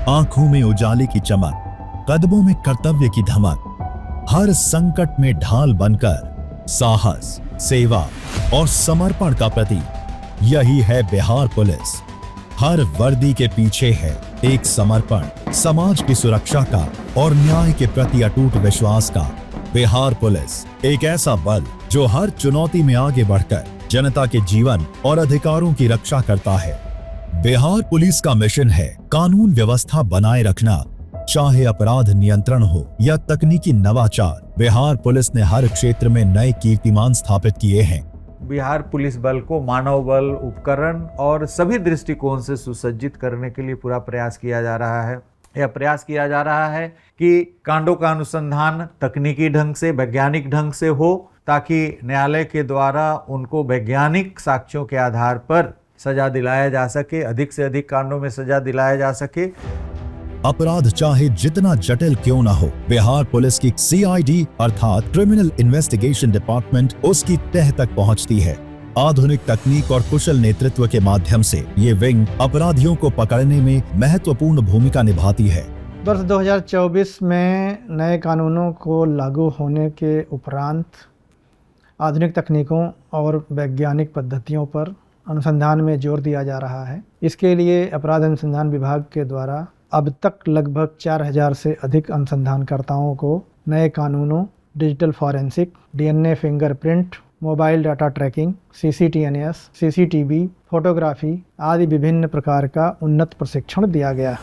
आंखों में उजाले की चमक, कदमों में कर्तव्य की धमक, हर संकट में ढाल बनकर साहस, सेवा और समर्पण का प्रतीक, यही है बिहार पुलिस। हर वर्दी के पीछे है एक समर्पण, समाज की सुरक्षा का और न्याय के प्रति अटूट विश्वास का। बिहार पुलिस एक ऐसा बल जो हर चुनौती में आगे बढ़कर जनता के जीवन और अधिकारों की रक्षा करता है। बिहार पुलिस का मिशन है कानून व्यवस्था बनाए रखना, चाहे अपराध नियंत्रण हो या तकनीकी नवाचार। बिहार पुलिस ने हर क्षेत्र में नए कीर्तिमान स्थापित किए हैं। बिहार पुलिस बल को मानव बल, उपकरण और सभी दृष्टिकोण से सुसज्जित करने के लिए पूरा प्रयास किया जा रहा है। यह प्रयास किया जा रहा है कि कांडों का अनुसंधान तकनीकी ढंग से, वैज्ञानिक ढंग से हो, ताकि न्यायालय के द्वारा उनको वैज्ञानिक साक्ष्यों के आधार पर सजा दिलाया जा सके, अधिक से अधिक कांडों में सजा दिलाया जा सके। अपराध चाहे जितना जटिल क्यों ना हो, बिहार पुलिस की CID अर्थात क्रिमिनल इन्वेस्टिगेशन डिपार्टमेंट उसकी तह तक पहुंचती है। आधुनिक तकनीक और कुशल नेतृत्व के माध्यम से ये विंग अपराधियों को पकड़ने में महत्वपूर्ण भूमिका निभाती है। वर्ष 2024 में नए कानूनों को लागू होने के उपरांत आधुनिक तकनीकों और वैज्ञानिक पद्धतियों पर अनुसंधान में जोर दिया जा रहा है। इसके लिए अपराध अनुसंधान विभाग के द्वारा अब तक लगभग 4000 से अधिक अनुसंधानकर्ताओं को नए कानूनों, digital forensic, DNA fingerprint, mobile data tracking, CCTNS, CCTV, photography आदि विभिन्न प्रकार का उन्नत प्रशिक्षण दिया गया।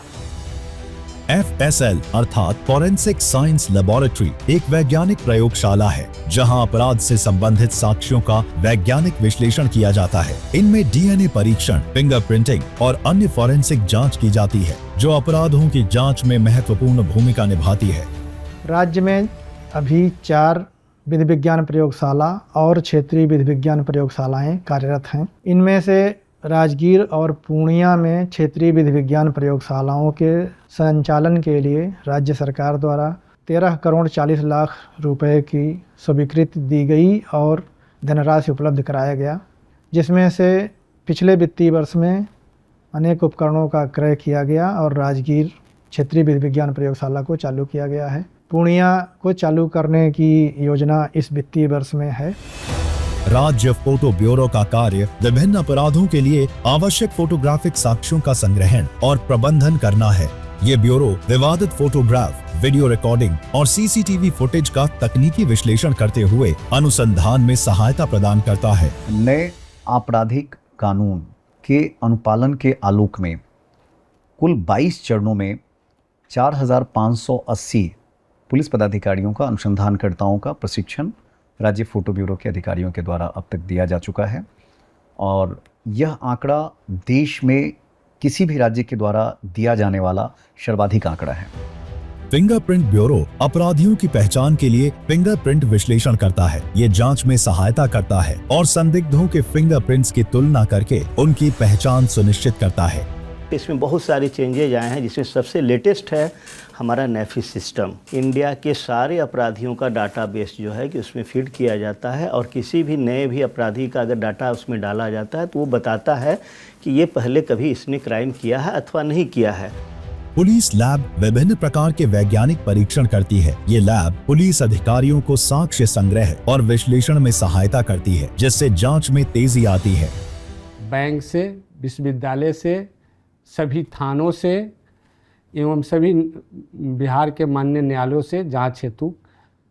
FSL अर्थात फॉरेंसिक साइंस लेबोरेटरी एक वैज्ञानिक प्रयोगशाला है जहां अपराध से संबंधित साक्ष्यों का वैज्ञानिक विश्लेषण किया जाता है। इनमें DNA परीक्षण, फिंगरप्रिंटिंग और अन्य फॉरेंसिक जांच की जाती है जो अपराधों की जांच में महत्वपूर्ण भूमिका निभाती है। राज्य में अभी 4 विधि विज्ञान प्रयोगशाला और क्षेत्रीय विधि विज्ञान प्रयोगशालाएं कार्यरत हैं। इनमें से राजगीर और पूर्णिया में क्षेत्रीय विधि विज्ञान प्रयोगशालाओं के संचालन के लिए राज्य सरकार द्वारा 13 करोड़ 40 लाख रुपए की स्वीकृति दी गई और धनराशि उपलब्ध कराया गया, जिसमें से पिछले वित्तीय वर्ष में अनेक उपकरणों का क्रय किया गया और राजगीर क्षेत्रीय विधि विज्ञान प्रयोगशाला को चालू किया गया है। पूर्णिया को चालू करने की योजना इस वित्तीय वर्ष में है। राज्य फोटो ब्यूरो का कार्य विभिन्न अपराधों के लिए आवश्यक फोटोग्राफिक साक्ष्यों का संग्रहण और प्रबंधन करना है। ये ब्यूरो विवादित फोटोग्राफ, वीडियो रिकॉर्डिंग और CCTV फुटेज का तकनीकी विश्लेषण करते हुए अनुसंधान में सहायता प्रदान करता है। नए आपराधिक कानून के अनुपालन के आलोक में कुल 22 चरणों में 4580 पुलिस पदाधिकारियों का, अनुसंधानकर्ताओं का प्रशिक्षण राज्य फोटो ब्यूरो के अधिकारियों के द्वारा अब तक दिया जा चुका है और यह आंकड़ा देश में किसी भी राज्य के द्वारा दिया जाने वाला सर्वाधिक आंकड़ा है। फिंगरप्रिंट ब्यूरो अपराधियों की पहचान के लिए फिंगरप्रिंट विश्लेषण करता है। ये जांच में सहायता करता है और संदिग्धों के फिंगरप्रिंट्स की तुलना करके उनकी पहचान सुनिश्चित करता है। इसमें बहुत सारी चेंजेज आए हैं, जिसमें सबसे लेटेस्ट है हमारा नेफिस सिस्टम। इंडिया के सारे अपराधियों का डाटाबेस जो है कि उसमें फीड किया जाता है और किसी भी नए भी अपराधी का अगर डाटा उसमें डाला जाता है तो वो बताता है कि ये पहले कभी इसने क्राइम किया है अथवा नहीं किया है। पुलिस लैब विभिन्न प्रकार के वैज्ञानिक परीक्षण करती है। ये लैब पुलिस अधिकारियों को साक्ष्य संग्रह और विश्लेषण में सहायता करती है, जिससे जांच में तेजी आती है। बैंक से, विश्वविद्यालय से, सभी थानों से एवं सभी बिहार के माननीय न्यायालयों से जांच हेतु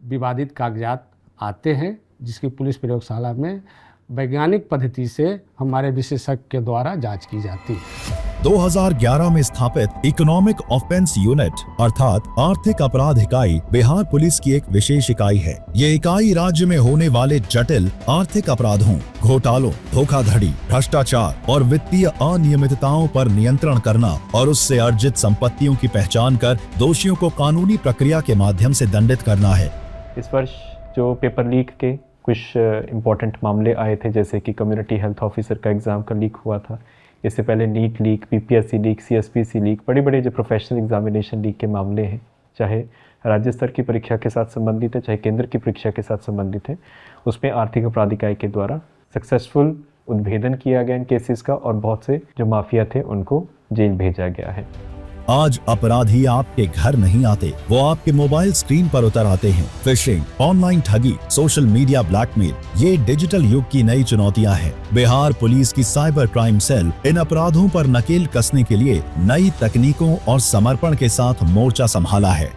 विवादित कागजात आते हैं, जिसकी पुलिस प्रयोगशाला में वैज्ञानिक पद्धति से हमारे विशेषज्ञ के द्वारा जांच की जाती है। 2011 में स्थापित इकोनॉमिक ऑफेंस यूनिट अर्थात आर्थिक अपराध इकाई बिहार पुलिस की एक विशेष इकाई है। ये इकाई राज्य में होने वाले जटिल आर्थिक अपराधों, घोटालों, धोखाधड़ी, भ्रष्टाचार और वित्तीय अनियमितताओं पर नियंत्रण करना और उससे अर्जित संपत्तियों की पहचान कर दोषियों को कानूनी प्रक्रिया के माध्यम से दंडित करना है। इस वर्ष जो पेपर लीक के कुछ इम्पोर्टेंट मामले आए थे, जैसे कि कम्युनिटी हेल्थ ऑफिसर का एग्ज़ाम का लीक हुआ था, इससे पहले NEET leak, PPSC leak, CSPC leak, बड़े बड़े जो प्रोफेशनल एग्जामिनेशन लीक के मामले हैं, चाहे राज्य स्तर की परीक्षा के साथ संबंधित है, चाहे केंद्र की परीक्षा के साथ संबंधित है, उसमें आर्थिक अपराध इकाई के द्वारा सक्सेसफुल उद्भेदन किया गया इन केसेस का और बहुत से जो माफिया थे उनको जेल भेजा गया है। आज अपराधी आपके घर नहीं आते, वो आपके मोबाइल स्क्रीन पर उतर आते हैं। फिशिंग, ऑनलाइन ठगी, सोशल मीडिया ब्लैकमेल, ये डिजिटल युग की नई चुनौतियां हैं। बिहार पुलिस की साइबर क्राइम सेल इन अपराधों पर नकेल कसने के लिए नई तकनीकों और समर्पण के साथ मोर्चा संभाला है।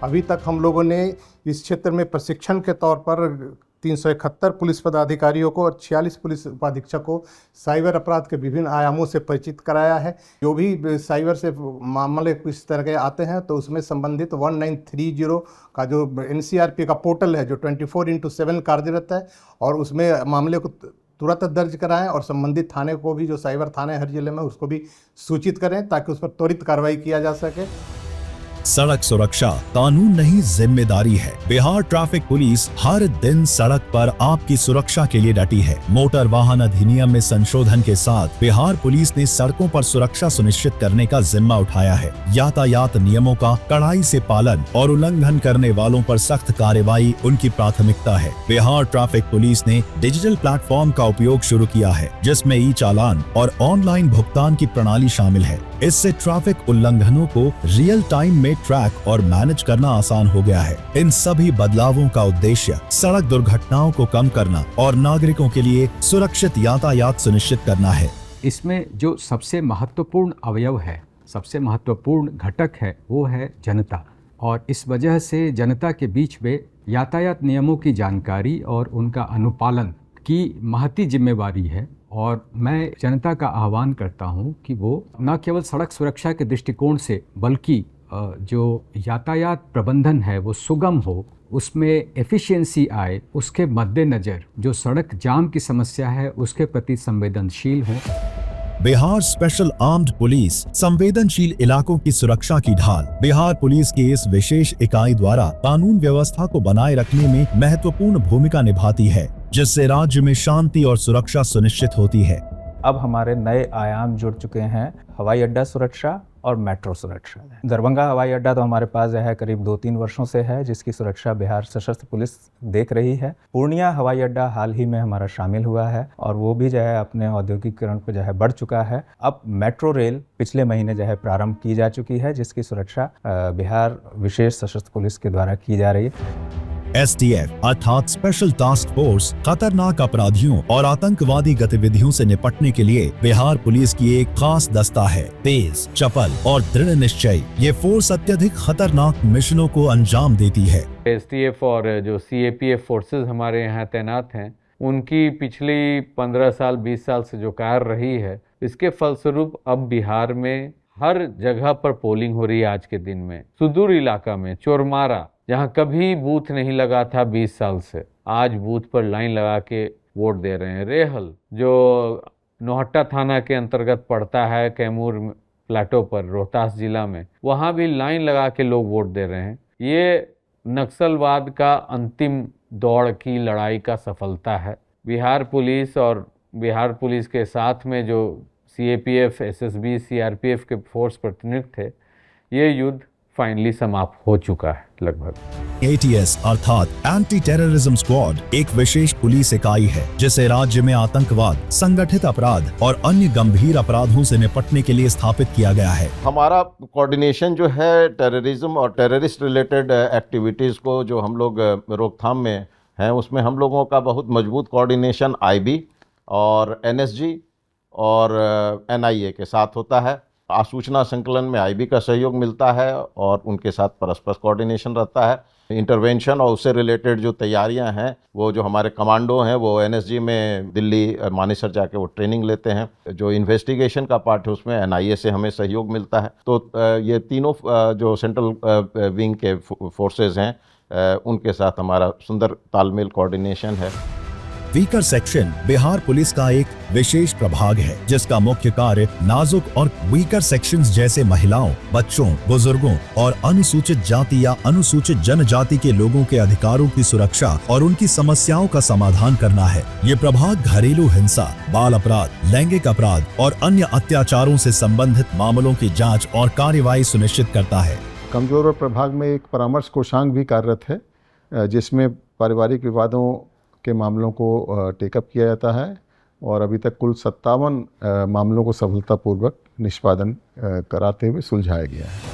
अभी तक हम लोगों ने इस क्षेत्र में प्रशिक्षण के तौर पर 371 पुलिस पदाधिकारियों को और 46 पुलिस उपाधीक्षक को साइबर अपराध के विभिन्न आयामों से परिचित कराया है। जो भी साइबर से मामले इस तरह के आते हैं तो उसमें संबंधित 1930 का जो NCRP का पोर्टल है जो 24/7 कार्यरत है, और उसमें मामले को तुरंत दर्ज कराएं और संबंधित थाने को भी, जो साइबर थाने हर जिले में, उसको भी सूचित करें ताकि उस पर त्वरित कार्रवाई किया जा सके। सड़क सुरक्षा कानून नहीं, जिम्मेदारी है। बिहार ट्रैफिक पुलिस हर दिन सड़क पर आपकी सुरक्षा के लिए डटी है। मोटर वाहन अधिनियम में संशोधन के साथ बिहार पुलिस ने सड़कों पर सुरक्षा सुनिश्चित करने का जिम्मा उठाया है। यातायात नियमों का कड़ाई से पालन और उल्लंघन करने वालों पर सख्त कार्रवाई उनकी प्राथमिकता है। बिहार ट्रैफिक पुलिस ने डिजिटल प्लेटफॉर्म का उपयोग शुरू किया है, जिसमें ई-चालान और ऑनलाइन भुगतान की प्रणाली शामिल है। इससे ट्रैफिक उल्लंघनों को रियल टाइम में ट्रैक और मैनेज करना आसान हो गया है। इन सभी बदलावों का उद्देश्य सड़क दुर्घटनाओं को कम करना और नागरिकों के लिए सुरक्षित यातायात सुनिश्चित करना है। इसमें जो सबसे महत्वपूर्ण अवयव है, सबसे महत्वपूर्ण घटक है, वो है जनता। और इस वजह से जनता के बीच में यातायात नियमों की जानकारी और उनका अनुपालन की महती जिम्मेवारी है। और मैं जनता का आह्वान करता हूं कि वो न केवल सड़क सुरक्षा के दृष्टिकोण से, बल्कि जो यातायात प्रबंधन है वो सुगम हो, उसमें एफिशिएंसी आए, उसके मद्देनज़र जो सड़क जाम की समस्या है उसके प्रति संवेदनशील हो। बिहार स्पेशल आर्म्ड पुलिस संवेदनशील इलाकों की सुरक्षा की ढाल। बिहार पुलिस की इस विशेष इकाई द्वारा कानून व्यवस्था को बनाए रखने में महत्वपूर्ण भूमिका निभाती है, जिससे राज्य में शांति और सुरक्षा सुनिश्चित होती है। अब हमारे नए आयाम जुड़ चुके हैं हवाई अड्डा सुरक्षा और मेट्रो सुरक्षा। दरभंगा हवाई अड्डा तो हमारे पास है करीब 2-3 वर्षों से है, जिसकी सुरक्षा बिहार सशस्त्र पुलिस देख रही है। पूर्णिया हवाई अड्डा हाल ही में हमारा शामिल हुआ है और वो भी जो है अपने औद्योगिकीकरण पर जो है बढ़ चुका है। अब मेट्रो रेल पिछले महीने जो है प्रारंभ की जा चुकी है, जिसकी सुरक्षा बिहार विशेष सशस्त्र पुलिस के द्वारा की जा रही है। STF अर्थात स्पेशल टास्क फोर्स खतरनाक अपराधियों और आतंकवादी गतिविधियों से निपटने के लिए बिहार पुलिस की एक खास दस्ता है। तेज, चपल और दृढ़ निश्चय, ये फोर्स अत्यधिक खतरनाक मिशनों को अंजाम देती है। STF और जो CAPF फोर्सेस हमारे यहाँ तैनात हैं, उनकी पिछली 15 साल 20 साल से जो कार्य रही है, इसके फलस्वरूप अब बिहार में हर जगह पर पोलिंग हो रही है। आज के दिन में सुदूर इलाका में चोरमारा, जहाँ कभी बूथ नहीं लगा था 20 साल से, आज बूथ पर लाइन लगा के वोट दे रहे हैं। रेहल जो नौहट्टा थाना के अंतर्गत पड़ता है, कैमूर प्लाटो पर रोहतास जिला में, वहाँ भी लाइन लगा के लोग वोट दे रहे हैं। ये नक्सलवाद का अंतिम दौड़ की लड़ाई का सफलता है। बिहार पुलिस और बिहार पुलिस के साथ में जो CAPF, SSB, CRPF के फोर्स प्रतिनिधि थे, ये युद्ध फाइनली समाप्त हो चुका है लगभग। ATS अर्थात एंटी टेररिज्म स्क्वाड एक विशेष पुलिस इकाई है, जिसे राज्य में आतंकवाद, संगठित अपराध और अन्य गंभीर अपराधों से निपटने के लिए स्थापित किया गया है। हमारा कोऑर्डिनेशन जो है टेररिज्म और टेररिस्ट रिलेटेड एक्टिविटीज़ को जो हम लोग रोकथाम में हैं, उसमें हम लोगों का बहुत मजबूत कोऑर्डिनेशन IB और NSG और NIA के साथ होता है। सूचना संकलन में IB का सहयोग मिलता है और उनके साथ परस्पर कोऑर्डिनेशन रहता है। इंटरवेंशन और उससे रिलेटेड जो तैयारियां हैं, वो जो हमारे कमांडो हैं वो NSG में दिल्ली मानेसर जाके वो ट्रेनिंग लेते हैं। जो इन्वेस्टिगेशन का पार्ट है उसमें NIA से हमें सहयोग मिलता है। तो ये तीनों जो सेंट्रल विंग के फोर्सेस हैं, उनके साथ हमारा सुंदर तालमेल कोऑर्डिनेशन है। वीकर सेक्शन बिहार पुलिस का एक विशेष प्रभाग है, जिसका मुख्य कार्य नाजुक और वीकर सेक्शंस जैसे महिलाओं, बच्चों, बुजुर्गों और अनुसूचित जाति या अनुसूचित जनजाति के लोगों के अधिकारों की सुरक्षा और उनकी समस्याओं का समाधान करना है। ये प्रभाग घरेलू हिंसा, बाल अपराध, लैंगिक अपराध और अन्य अत्याचारों से संबंधित मामलों की जाँच और कार्यवाही सुनिश्चित करता है। कमजोर प्रभाग में एक परामर्श कोषांग भी कार्यरत है, जिसमें पारिवारिक विवादों के मामलों को टेकअप किया जाता है और अभी तक कुल 57 मामलों को सफलतापूर्वक निष्पादन कराते हुए सुलझाया गया है।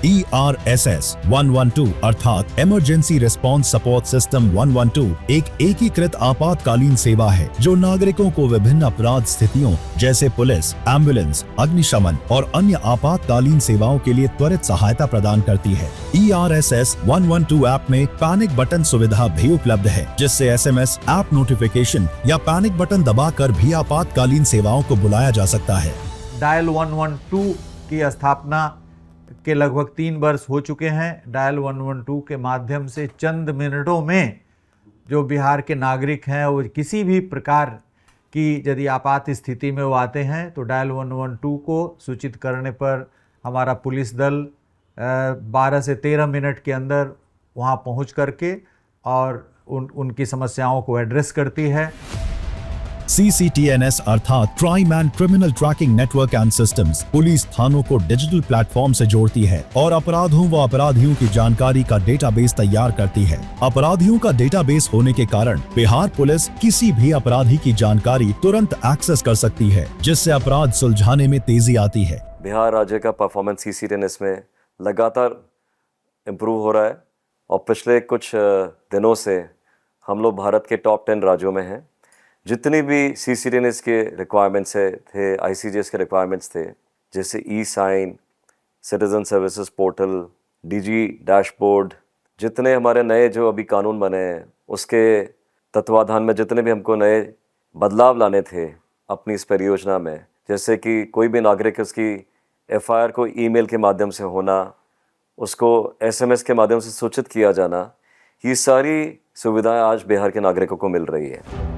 ERSS 112 अर्थात इमरजेंसी रिस्पांस सपोर्ट सिस्टम 112 एक एकीकृत आपातकालीन सेवा है जो नागरिकों को विभिन्न अपराध स्थितियों जैसे पुलिस, एम्बुलेंस, अग्निशमन और अन्य आपातकालीन सेवाओं के लिए त्वरित सहायता प्रदान करती है। ERSS 112 ऐप में पैनिक बटन सुविधा भी उपलब्ध है, जिससे SMS, ऐप नोटिफिकेशन या पैनिक बटन दबाकर भी आपातकालीन सेवाओं को बुलाया जा सकता है। डायल 112 की स्थापना के लगभग 3 वर्ष हो चुके हैं। डायल 112 के माध्यम से चंद मिनटों में जो बिहार के नागरिक हैं वो किसी भी प्रकार की यदि आपात स्थिति में वो आते हैं तो डायल 112 को सूचित करने पर हमारा पुलिस दल 12 से 13 मिनट के अंदर वहां पहुंच करके और उनकी समस्याओं को एड्रेस करती है। CCTNS अर्थात crime and criminal tracking network and systems police थानों को डिजिटल प्लेटफॉर्म से जोड़ती है और अपराधों व अपराधियों की जानकारी का डेटाबेस तैयार करती है। अपराधियों का डेटाबेस होने के कारण बिहार पुलिस किसी भी अपराधी की जानकारी तुरंत एक्सेस कर सकती है, जिससे अपराध सुलझाने में तेजी आती है। बिहार राज्य का परफॉर्मेंस CCTNS में लगातार इम्प्रूव हो रहा है और पिछले कुछ दिनों से हम लोग भारत के टॉप 10 राज्यों में हैं। जितनी भी CCTNS के रिक्वायरमेंट्स थे, ICJS के रिक्वायरमेंट्स थे, जैसे e sign, citizen services portal, DG dashboard, जितने हमारे नए जो अभी कानून बने हैं उसके तत्वाधान में जितने भी हमको नए बदलाव लाने थे अपनी इस परियोजना में, जैसे कि कोई भी नागरिक उसकी FIR को ईमेल के माध्यम से होना, उसको SMS के माध्यम से सूचित किया जाना, ये सारी सुविधाएं आज बिहार के नागरिकों को मिल रही है।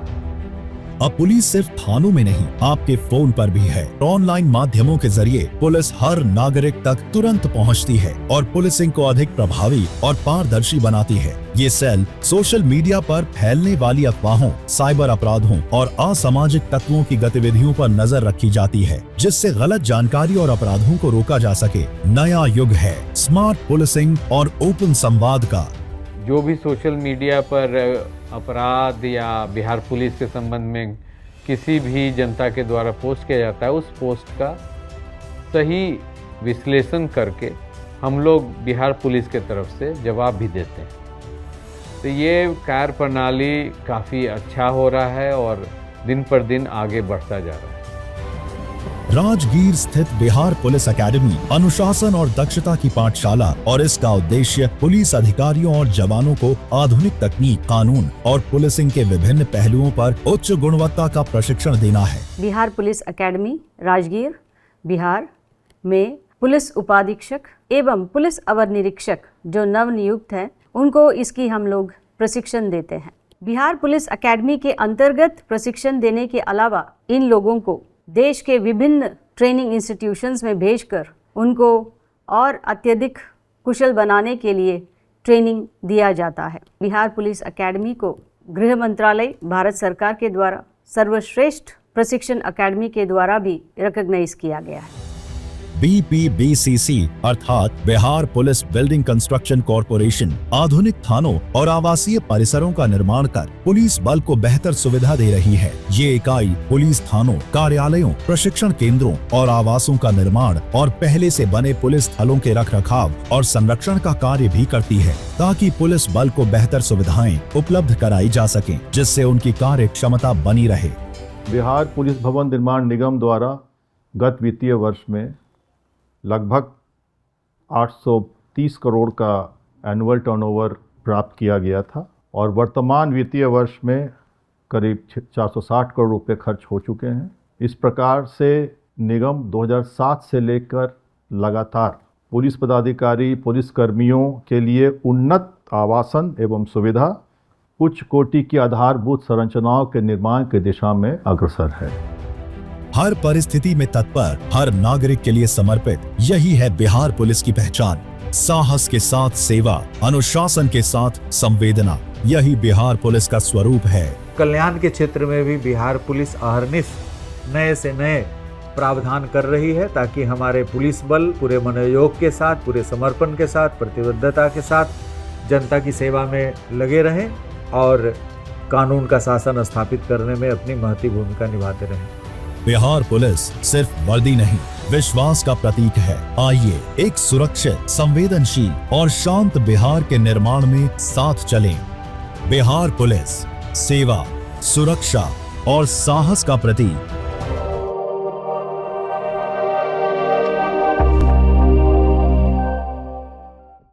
अब पुलिस सिर्फ थानों में नहीं, आपके फोन पर भी है। ऑनलाइन माध्यमों के जरिए पुलिस हर नागरिक तक तुरंत पहुंचती है और पुलिसिंग को अधिक प्रभावी और पारदर्शी बनाती है। ये सेल सोशल मीडिया पर फैलने वाली अफवाहों, साइबर अपराधों और असामाजिक तत्वों की गतिविधियों पर नजर रखी जाती है, जिससे गलत जानकारी और अपराधों को रोका जा सके। नया युग है स्मार्ट पुलिसिंग और ओपन संवाद का। जो भी सोशल मीडिया पर अपराध या बिहार पुलिस के संबंध में किसी भी जनता के द्वारा पोस्ट किया जाता है, उस पोस्ट का सही विश्लेषण करके हम लोग बिहार पुलिस के तरफ से जवाब भी देते हैं। तो ये कार्य प्रणाली काफ़ी अच्छा हो रहा है और दिन पर दिन आगे बढ़ता जा रहा है। राजगीर स्थित बिहार पुलिस एकेडमी अनुशासन और दक्षता की पाठशाला और इसका उद्देश्य पुलिस अधिकारियों और जवानों को आधुनिक तकनीक, कानून और पुलिसिंग के विभिन्न पहलुओं पर उच्च गुणवत्ता का प्रशिक्षण देना है। बिहार पुलिस एकेडमी राजगीर बिहार में पुलिस उपाधीक्षक एवं पुलिस अवर निरीक्षक जो नव नियुक्त हैं उनको इसकी हम लोग प्रशिक्षण देते हैं। बिहार पुलिस एकेडमी के अंतर्गत प्रशिक्षण देने के अलावा इन लोगों को देश के विभिन्न ट्रेनिंग इंस्टीट्यूशंस में भेजकर उनको और अत्यधिक कुशल बनाने के लिए ट्रेनिंग दिया जाता है। बिहार पुलिस एकेडमी को गृह मंत्रालय भारत सरकार के द्वारा सर्वश्रेष्ठ प्रशिक्षण एकेडमी के द्वारा भी रिकॉग्नाइज किया गया है। BPBCC अर्थात Bihar police building construction corporation आधुनिक थानों और आवासीय परिसरों का निर्माण कर पुलिस बल को बेहतर सुविधा दे रही है। ये इकाई पुलिस थानों, कार्यालयों, प्रशिक्षण केंद्रों और आवासों का निर्माण और पहले से बने पुलिस स्थलों के रखरखाव और संरक्षण का कार्य भी करती है, ताकि पुलिस बल को बेहतर सुविधाएं उपलब्ध कराई जा सकें, जिससे उनकी कार्य क्षमता बनी रहे। बिहार पुलिस भवन निर्माण निगम द्वारा गत वित्तीय वर्ष में लगभग 830 करोड़ का एनुअल टर्नओवर प्राप्त किया गया था और वर्तमान वित्तीय वर्ष में करीब 460 करोड़ रुपए खर्च हो चुके हैं। इस प्रकार से निगम 2007 से लेकर लगातार पुलिस पदाधिकारी, पुलिस कर्मियों के लिए उन्नत आवासन एवं सुविधा, उच्च कोटि की आधारभूत संरचनाओं के निर्माण की दिशा में अग्रसर है। हर परिस्थिति में तत्पर, हर नागरिक के लिए समर्पित, यही है बिहार पुलिस की पहचान। साहस के साथ सेवा, अनुशासन के साथ संवेदना, यही बिहार पुलिस का स्वरूप है। कल्याण के क्षेत्र में भी बिहार पुलिस अहर्निश नए से नए प्रावधान कर रही है, ताकि हमारे पुलिस बल पूरे मनोयोग के साथ, पूरे समर्पण के साथ, प्रतिबद्धता के साथ जनता की सेवा में लगे रहें और कानून का शासन स्थापित करने में अपनी महती भूमिका निभाते रहे। बिहार पुलिस सिर्फ वर्दी नहीं, विश्वास का प्रतीक है। आइए एक सुरक्षित, संवेदनशील और शांत बिहार के निर्माण में साथ चलें। बिहार पुलिस सेवा, सुरक्षा और साहस का प्रतीक।